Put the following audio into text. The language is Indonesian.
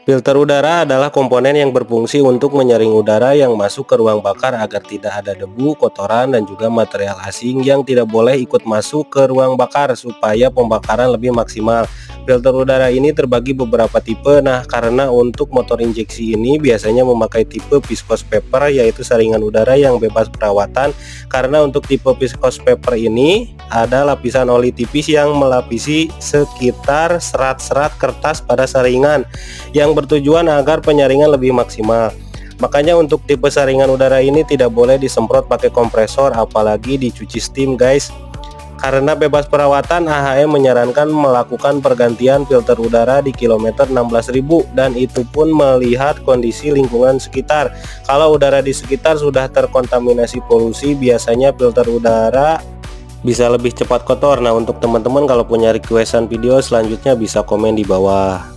Filter udara adalah komponen yang berfungsi untuk menyaring udara yang masuk ke ruang bakar agar tidak ada debu, kotoran, dan juga material asing yang tidak boleh ikut masuk ke ruang bakar supaya pembakaran lebih maksimal. Filter udara ini terbagi beberapa tipe. Nah, karena untuk motor injeksi ini biasanya memakai tipe viscose paper, yaitu saringan udara yang bebas perawatan. Karena untuk tipe viscose paper ini ada lapisan oli tipis yang melapisi sekitar serat-serat kertas pada saringan, yang bertujuan agar penyaringan lebih maksimal. Makanya untuk tipe saringan udara ini tidak boleh disemprot pakai kompresor, apalagi dicuci steam guys. Karena bebas perawatan, AHM menyarankan melakukan pergantian filter udara di kilometer 16.000, dan itu pun melihat kondisi lingkungan sekitar. Kalau udara di sekitar sudah terkontaminasi polusi, biasanya filter udara bisa lebih cepat kotor. Nah, untuk teman-teman kalau punya requestan video selanjutnya bisa komen di bawah.